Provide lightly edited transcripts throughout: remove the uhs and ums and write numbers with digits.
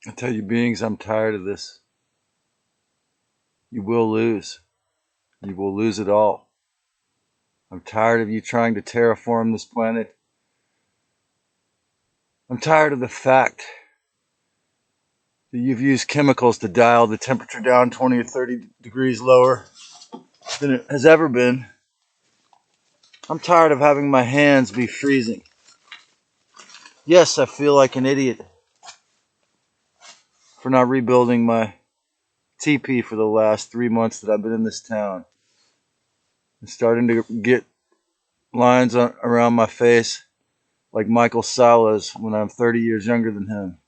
I tell you, beings, I'm tired of this. You will lose. You will lose it all. I'm tired of you trying to terraform this planet. I'm tired of the fact that you've used chemicals to dial the temperature down 20 or 30 degrees lower than it has ever been. I'm tired of having my hands be freezing. Yes, I feel like an idiot for not rebuilding my TP for the last 3 months that I've been in this town. I'm starting to get lines around my face like Michael Sala's when I'm 30 years younger than him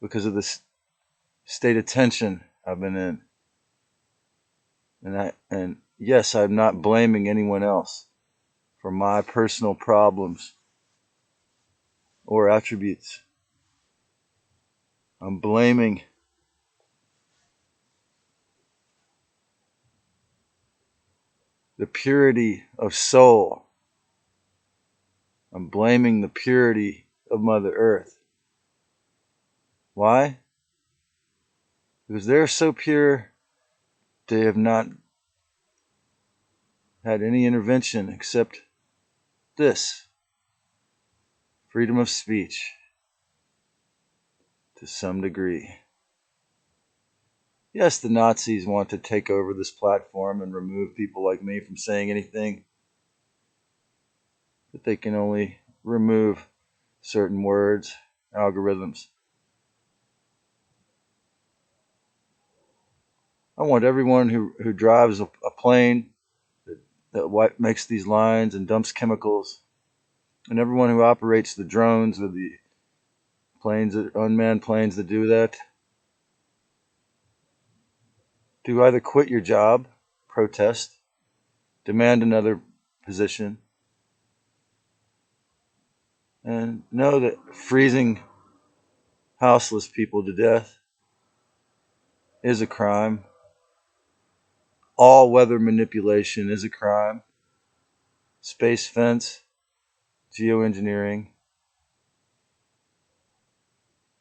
because of this state of tension I've been in. And yes, I'm not blaming anyone else for my personal problems or attributes. I'm blaming the purity of soul. I'm blaming the purity of Mother Earth. Why? Because they're so pure, they have not had any intervention except this freedom of speech to some degree. Yes, the Nazis want to take over this platform and remove people like me from saying anything, but they can only remove certain words, algorithms. I want everyone who drives a plane that makes these lines and dumps chemicals, and everyone who operates the drones or the planes, unmanned planes that do that, to either quit your job, protest, demand another position, and know that freezing houseless people to death is a crime. All weather manipulation is a crime. Space fence, geoengineering.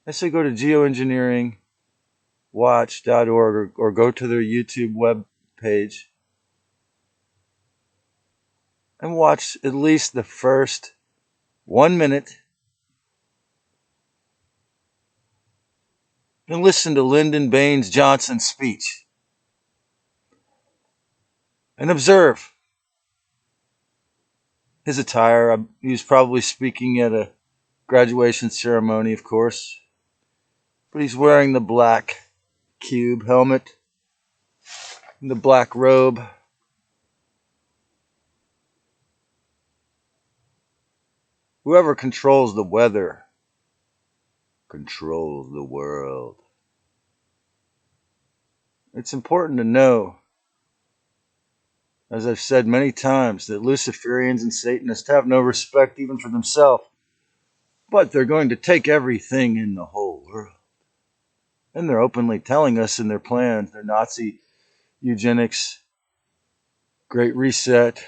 I say go to geoengineeringwatch.org or go to their YouTube web page and watch at least the first 1 minute and listen to Lyndon Baines Johnson's speech and observe his attire. He was probably speaking at a graduation ceremony, of course, but he's wearing the black cube helmet and the black robe. Whoever controls the weather controls the world. It's important to know, as I've said many times, that Luciferians and Satanists have no respect even for themselves, but they're going to take everything in the whole world. And they're openly telling us in their plans, their Nazi eugenics, Great Reset,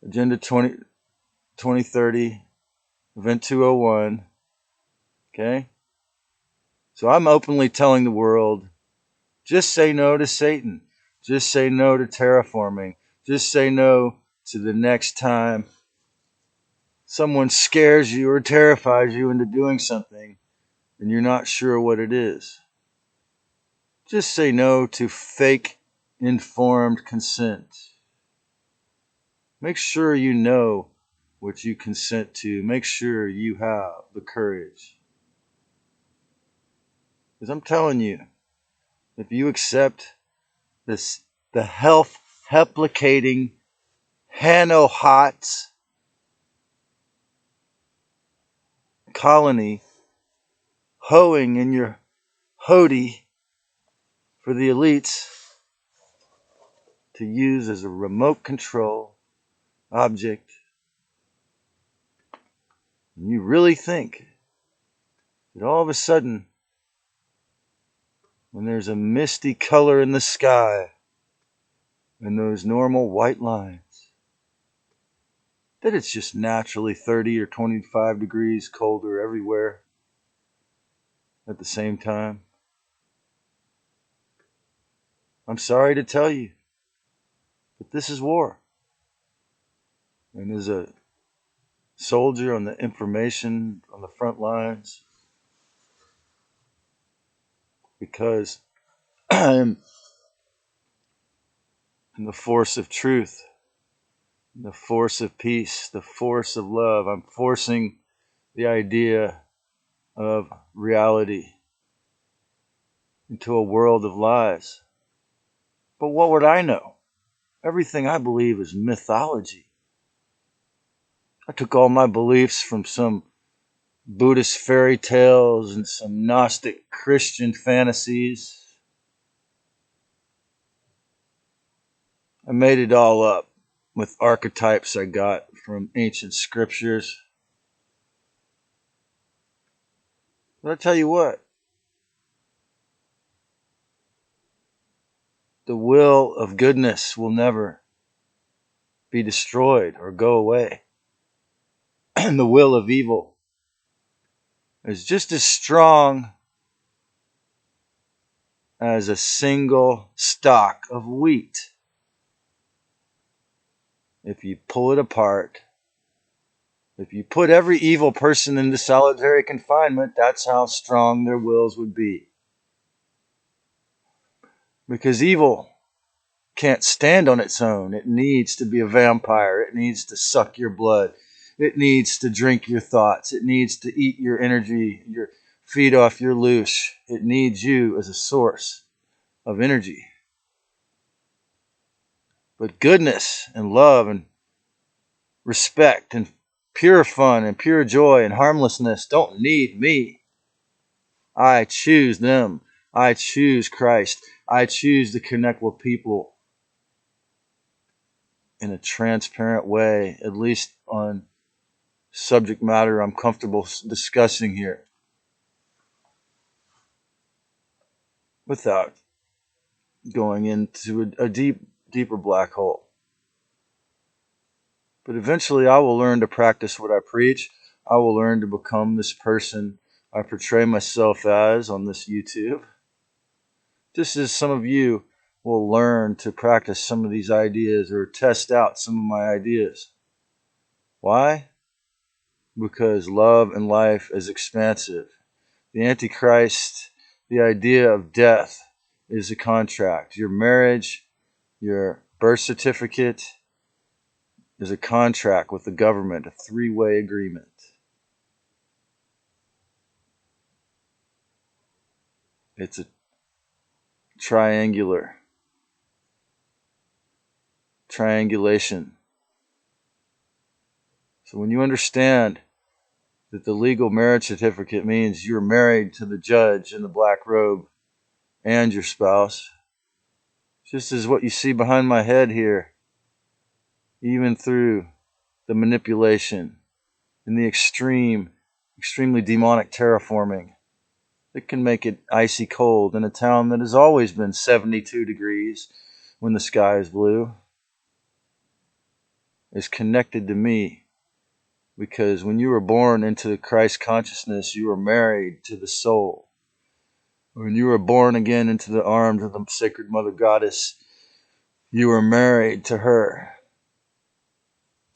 Agenda 2030, Event 201. Okay? So I'm openly telling the world, just say no to Satan. Just say no to terraforming. Just say no to the next time someone scares you or terrifies you into doing something and you're not sure what it is. Just say no to fake informed consent. Make sure you know what you consent to. Make sure you have the courage. Because I'm telling you, if you accept this, the health replicating Hanohot colony hoeing in your hoodie for the elites to use as a remote control object, and you really think that all of a sudden, when there's a misty color in the sky and those normal white lines, that it's just naturally 30 or 25 degrees colder everywhere, At the same time, I'm sorry to tell you, but this is war. And as a soldier on the information on the front lines, because I am in the force of truth, the force of peace, the force of love, I'm forcing the idea of reality into a world of lies. But what would I know? Everything I believe is mythology. I took all my beliefs from some Buddhist fairy tales and some Gnostic Christian fantasies. I made it all up with archetypes I got from ancient scriptures. But I tell you what, the will of goodness will never be destroyed or go away. And the will of evil is just as strong as a single stalk of wheat. If you pull it apart, if you put every evil person into solitary confinement, that's how strong their wills would be. Because evil can't stand on its own. It needs to be a vampire. It needs to suck your blood. It needs to drink your thoughts. It needs to eat your energy, feed off your loosh. It needs you as a source of energy. But goodness and love and respect and pure fun and pure joy and harmlessness don't need me. I choose them. I choose Christ. I choose to connect with people in a transparent way, at least on subject matter I'm comfortable discussing here, without going into a deeper black hole. But eventually I will learn to practice what I preach. I will learn to become this person I portray myself as on this YouTube. Just as some of you will learn to practice some of these ideas or test out some of my ideas. Why? Because love and life is expansive. The Antichrist, the idea of death, is a contract. Your marriage, your birth certificate is a contract with the government, a three-way agreement. It's a triangulation. So when you understand that the legal marriage certificate means you're married to the judge in the black robe and your spouse, just as what you see behind my head here, even through the manipulation and the extremely demonic terraforming, it can make it icy cold in a town that has always been 72 degrees when the sky is blue, is connected to me. Because when you were born into the Christ consciousness, you were married to the soul. When you were born again into the arms of the sacred Mother Goddess, you were married to her.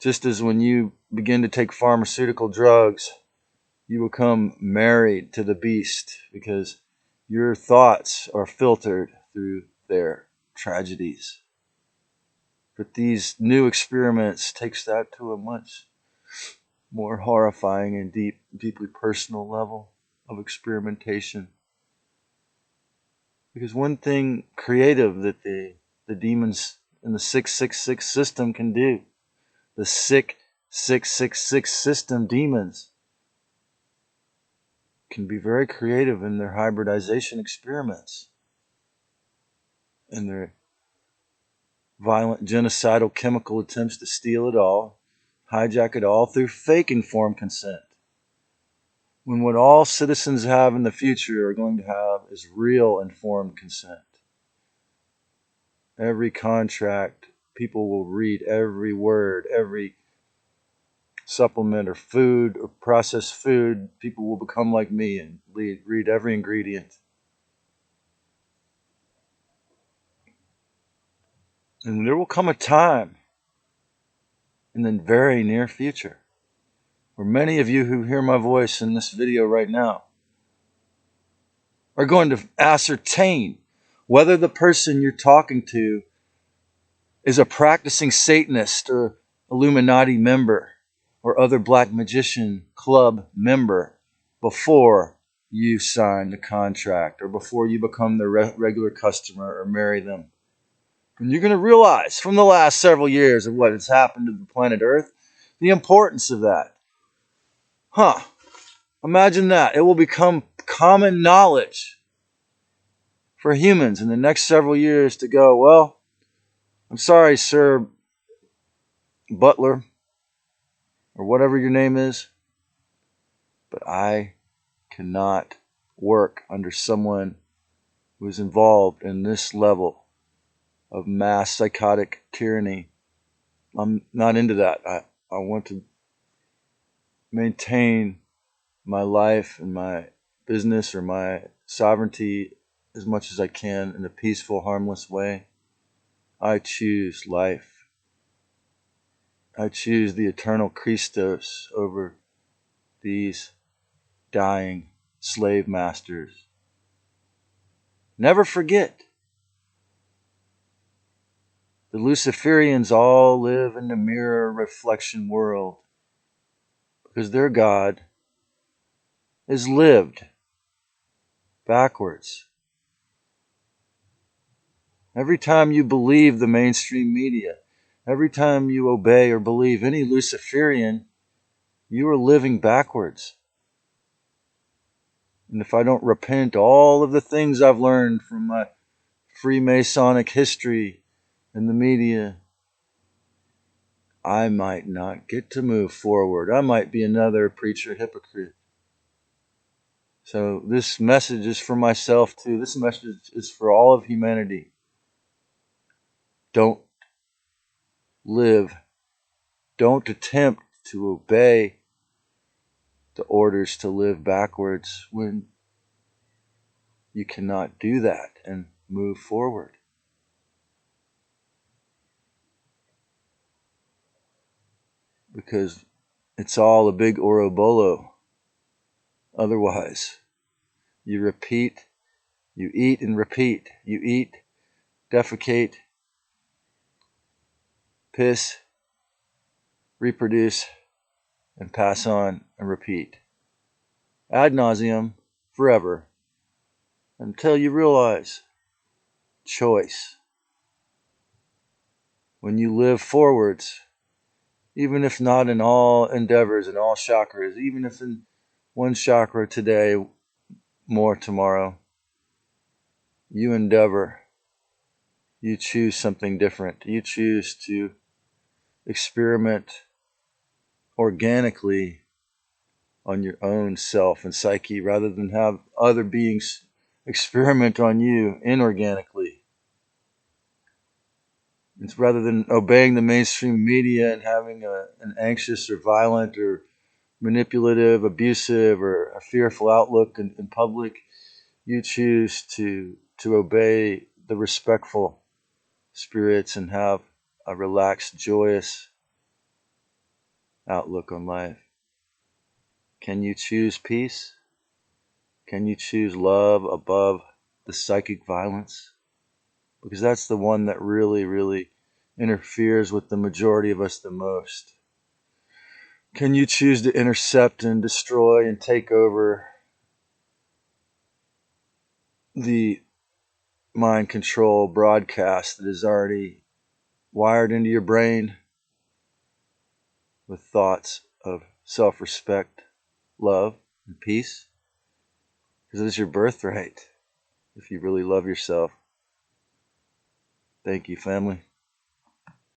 Just as when you begin to take pharmaceutical drugs, you become married to the beast because your thoughts are filtered through their tragedies. But these new experiments takes that to a much more horrifying and deeply personal level of experimentation. Because one thing creative that the demons in the 666 system can do, the sick 666 system demons can be very creative in their hybridization experiments, in their violent genocidal chemical attempts to steal it all, hijack it all through fake informed consent. When what all citizens have in the future are going to have is real informed consent. Every contract, people will read every word, every supplement or food or processed food, people will become like me and read every ingredient. And there will come a time in the very near future where many of you who hear my voice in this video right now are going to ascertain whether the person you're talking to is a practicing Satanist or Illuminati member or other Black Magician Club member before you sign the contract or before you become their regular customer or marry them. And you're going to realize from the last several years of what has happened to the planet Earth, the importance of that. Imagine that. It will become common knowledge for humans in the next several years to go, well, I'm sorry, Sir Butler, or whatever your name is, but I cannot work under someone who is involved in this level of mass psychotic tyranny. I'm not into that. I want to maintain my life and my business or my sovereignty as much as I can in a peaceful, harmless way. I choose life. I choose the eternal Christos over these dying slave masters. Never forget, the Luciferians all live in the mirror reflection world because their God is lived backwards. Every time you believe the mainstream media, every time you obey or believe any Luciferian, you are living backwards. And if I don't repent all of the things I've learned from my Freemasonic history and the media, I might not get to move forward. I might be another preacher hypocrite. So this message is for myself too. This message is for all of humanity. Don't live. Don't attempt to obey the orders to live backwards when you cannot do that and move forward. Because it's all a big orobolo. Otherwise, you repeat, you eat and repeat. You eat, defecate, piss, reproduce, and pass on and repeat. Ad nauseum, forever, until you realize choice. When you live forwards, even if not in all endeavors and all chakras, even if in one chakra today, more tomorrow, you endeavor, you choose something different. You choose to experiment organically on your own self and psyche rather than have other beings experiment on you inorganically. It's rather than obeying the mainstream media and having an anxious or violent or manipulative, abusive, or a fearful outlook in public, you choose to obey the respectful spirits and have a relaxed, joyous outlook on life. Can you choose peace? Can you choose love above the psychic violence? Because that's the one that really, really interferes with the majority of us the most. Can you choose to intercept and destroy and take over the mind control broadcast that is already wired into your brain with thoughts of self-respect, love, and peace? Because it is your birthright if you really love yourself. Thank you, family.